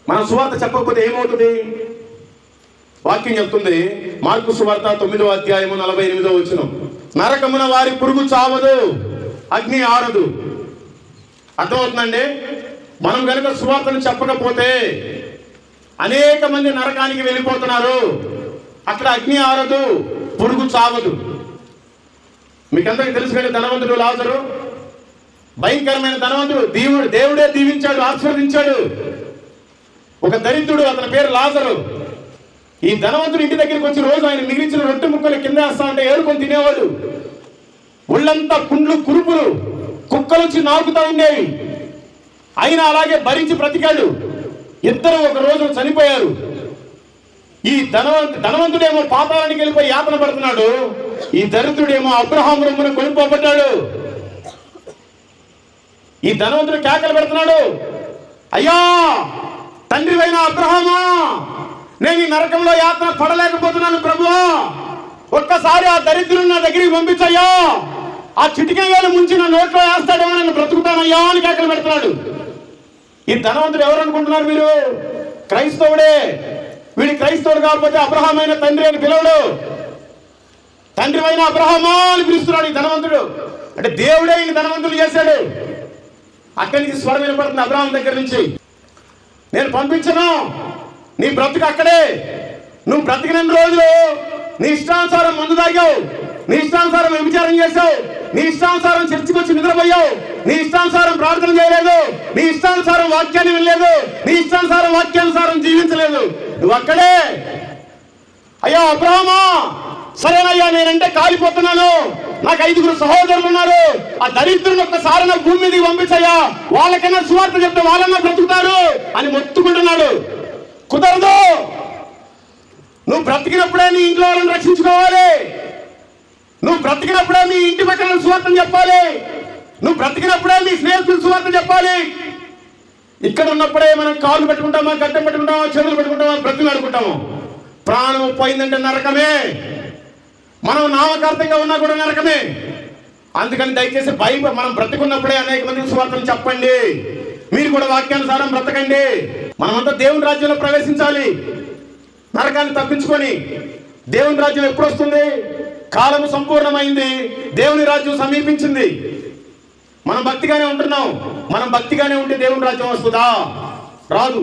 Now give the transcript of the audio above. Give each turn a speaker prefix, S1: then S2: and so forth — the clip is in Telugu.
S1: మనం సువార్త చెప్పకపోతే ఏమవుతుంది? వాక్యం చెప్తుంది, మార్కు సువార్త 9వ అధ్యాయము 48వ వచనం, నరకమున వారి పురుగు చావదు, అగ్ని ఆరదు. అర్థమవుతుందండి? మనం కనుక సువార్తను చెప్పకపోతే అనేక మంది నరకానికి వెళ్ళిపోతున్నారు. అక్కడ అగ్ని ఆరదు, పురుగు చావదు. మీకందరికీ తెలుసు కానీ ధనవంతుడు లాజరు, భయంకరమైన ధనవంతుడు, దేవుడే దీవించాడు, ఆశీర్వదించాడు. ఒక దరిద్రుడు, అతని పేరు లాజరు. ఈ ధనవంతుడు ఇంటి దగ్గరికి వచ్చి రోజు ఆయన మిగిలించిన రొట్టె ముక్కలు కింద వేస్తా ఉంటే ఏరుకొని తినేవాడు. ఒళ్ళంతా కుండ్లు కురుపులు, కుక్కలు వచ్చి నాకుతా ఉండేవి. ఆయన అలాగే భరించి బ్రతికాడు. ఇద్దరు ఒక రోజు చనిపోయారు. ఈ ధనవంతుడేమో పాతాళానికి వెళ్ళిపోయి యాతన పడుతున్నాడు, ఈ దరిద్రుడేమో అబ్రహాము రొమ్మున కొనిపోబడ్డాడు. ఈ ధనవంతుడు కేకలు పెడుతున్నాడు, అయ్యా తండ్రివైన అబ్రహామా, నేను ఈ నరకంలో యాతన పడలేకపోతున్నాను ప్రభువా, ఒక్కసారి ఆ దరిద్రుని నా దగ్గరికి పంపించయ్యా, ఆ చిటికే వేలు ముంచి నా నోట్లో వేస్తాడేమో, నన్ను బ్రతుకుతానయ్యా అని కేకలు పెడుతున్నాడు. ఈ ధనవంతుడు ఎవరు అనుకుంటున్నారు మీరు? క్రైస్తవుడే. వీడి క్రైస్తవుడు కాకపోతే అబ్రహామైన తండ్రి అని పిలవడు, తండ్రివైన అబ్రహామా అని పిలుస్తున్నాడు ఈ ధనవంతుడు. అంటే దేవుడే ఈ ధనవంతులు చేశాడు. అక్కడి నుంచి స్వరం వినపడుతుంది అబ్రహాం దగ్గర నుంచి, నేను పంపించను, నీ బ్రతుకు అక్కడే. నువ్వు బ్రతికిన రోజులు నీ ఇష్టానుసారం మందు తాగావు, నీ ఇష్టానుసారం వ్యభిచారం చేశావు, నీ ఇష్టానుసారం చర్చికి వచ్చి నిద్రపోయావు, నీ ఇష్టానుసారం ప్రార్థన చేయలేదు, నీ ఇష్టానుసారం వాక్యాన్ని వినలేదు, నీ ఇష్టానుసారం వాక్యానుసారం జీవించలేదు. నువ్వు అక్కడే. అయ్యా అబ్రహామా, సరేనయ్యా నేనంటే కాలిపోతున్నాను, నాకు 5గురు సహోదరులు ఉన్నారు, ఆ దరిద్రుని ఒక్కసారి నా భూమి మీదకి పంపించయ్యా, వాళ్ళకైనా సువార్త చెప్తే వాళ్ళన్నా బ్రతుకుతారు అని మొత్తుకుంటున్నాడు. కుదరదు. నువ్వు బ్రతికినప్పుడే నీ ఇంట్లో వాళ్ళని రక్షించుకోవాలి, నువ్వు బ్రతికినప్పుడే మీ ఇంటి పక్కన సువార్త చెప్పాలి, నువ్వు బ్రతికినప్పుడే మీ స్నేహితులు సువార్త చెప్పాలి. ఇక్కడ ఉన్నప్పుడే మనం కాళ్ళు పెట్టుకుంటామా, గడ్డం పెట్టుకుంటామా, చేతులు పెట్టుకుంటామా, బ్రతుకులు ఆడుకుంటాము. ప్రాణం పోయిందంటే నరకమే. మనం నామకార్థంగా ఉన్నా కూడా నరకమే. అందుకని దయచేసి మనం బ్రతుకున్నప్పుడే అనేక మందికి సువార్తలు చెప్పండి. మీరు కూడా వాక్యానుసారం బ్రతకండి. మనమంతా దేవుని రాజ్యంలో ప్రవేశించాలి, నరకాన్ని తప్పించుకొని. దేవుని రాజ్యం ఎప్పుడు వస్తుంది? కాలము సంపూర్ణమైంది, దేవుని రాజ్యం సమీపించింది. మనం భక్తిగానే ఉంటున్నాం. మనం భక్తిగానే ఉంటే దేవుని రాజ్యం వస్తుందా? రాదు.